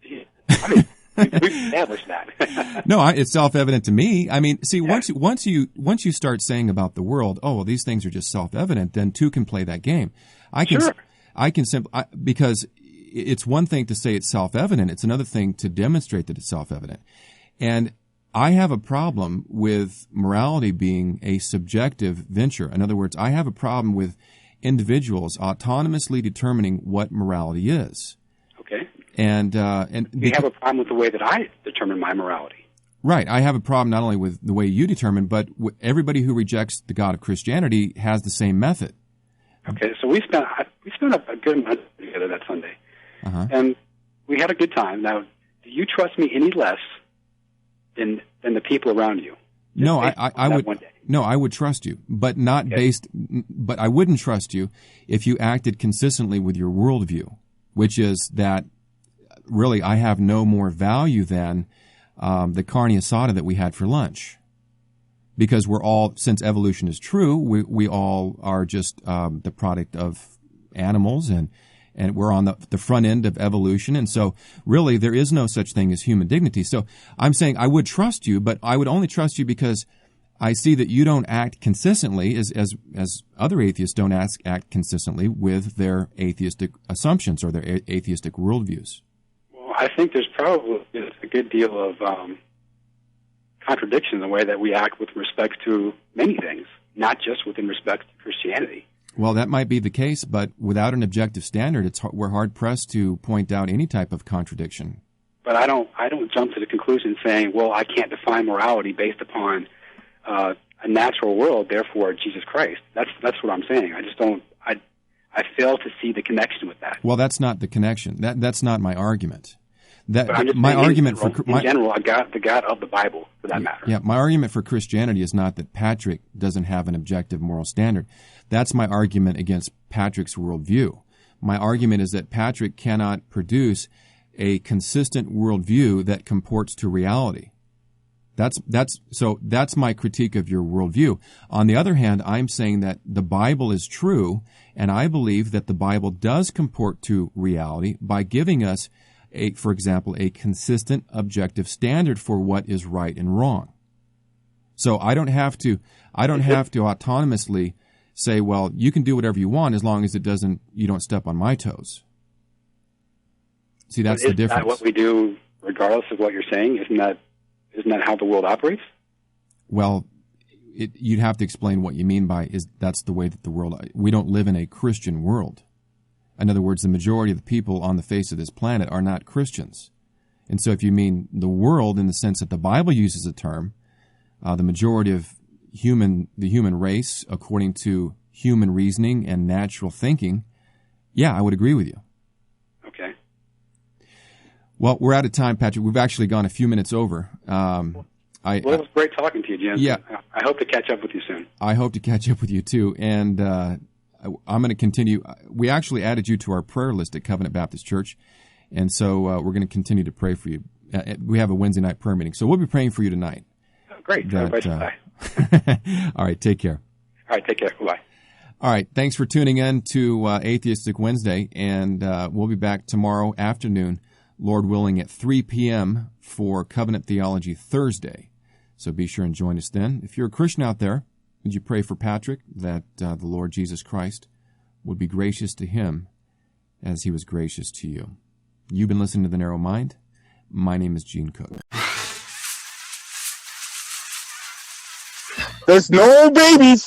S6: Yeah. I mean, we've established that.
S1: No, it's self-evident to me. I mean, see, once you start saying about the world, oh, well, these things are just self-evident, then two can play that game. I can simply because it's one thing to say it's self-evident; it's another thing to demonstrate that it's self-evident. And I have a problem with morality being a subjective venture. In other words, I have a problem with individuals autonomously determining what morality is.
S6: Okay.
S1: And
S6: you have a problem with the way that I determine my morality. Right.
S1: I have a problem not only with the way you determine, but everybody who rejects the God of Christianity has the same method.
S6: Okay. So we spent a good month together that Sunday, and we had a good time. Now, do you trust me any less than the people around you?
S1: No, I would. No, I would trust you, but not based. But I wouldn't trust you if you acted consistently with your worldview, which is that really I have no more value than the carne asada that we had for lunch, because we're all, since evolution is true, we all are just the product of animals, and we're on the front end of evolution, and so really there is no such thing as human dignity. So I'm saying I would trust you, but I would only trust you because I see that you don't act consistently, as other atheists don't act consistently with their atheistic assumptions or their atheistic worldviews.
S6: Well, I think there's probably a good deal of contradiction in the way that we act with respect to many things, not just within respect to Christianity.
S1: Well, that might be the case, but without an objective standard, we're hard-pressed to point out any type of contradiction.
S6: But I don't jump to the conclusion saying, well, I can't define morality based upon a natural world, therefore Jesus Christ. That's what I'm saying. I just don't. I fail to see the connection with that.
S1: Well, that's not the connection. That's not my argument.
S6: My argument in general, the God of the Bible, for that matter.
S1: Yeah, my argument for Christianity is not that Patrick doesn't have an objective moral standard. That's my argument against Patrick's worldview. My argument is that Patrick cannot produce a consistent worldview that comports to reality. That's my critique of your worldview. On the other hand, I'm saying that the Bible is true, and I believe that the Bible does comport to reality by giving us, for example, a consistent objective standard for what is right and wrong. So I don't have to autonomously say, well, you can do whatever you want as long as you don't step on my toes. See, that's the difference.
S6: Isn't that what we do regardless of what you're saying? Isn't that how the world operates?
S1: Well, you'd have to explain what you mean by that's the way that the world. We don't live in a Christian world. In other words, the majority of the people on the face of this planet are not Christians. And so if you mean the world in the sense that the Bible uses a term, the majority of the human race, according to human reasoning and natural thinking, yeah, I would agree with you.
S6: Okay.
S1: Well, we're out of time, Patrick. We've actually gone a few minutes over.
S6: Well, it was great talking to you, Jim.
S1: Yeah.
S6: I hope to catch up with you soon.
S1: I hope to catch up with you, too. And I'm going to continue. We actually added you to our prayer list at Covenant Baptist Church, and so we're going to continue to pray for you. We have a Wednesday night prayer meeting, so we'll be praying for you tonight.
S6: Oh, great. Bye.
S1: All right, take care.
S6: All right, take care. Bye.
S1: All right, thanks for tuning in to Atheistic Wednesday, and we'll be back tomorrow afternoon, Lord willing, at 3 p.m. for Covenant Theology Thursday. So be sure and join us then. If you're a Christian out there, would you pray for Patrick that the Lord Jesus Christ would be gracious to him as he was gracious to you? You've been listening to The Narrow Mind. My name is Gene Cook.
S7: There's no babies.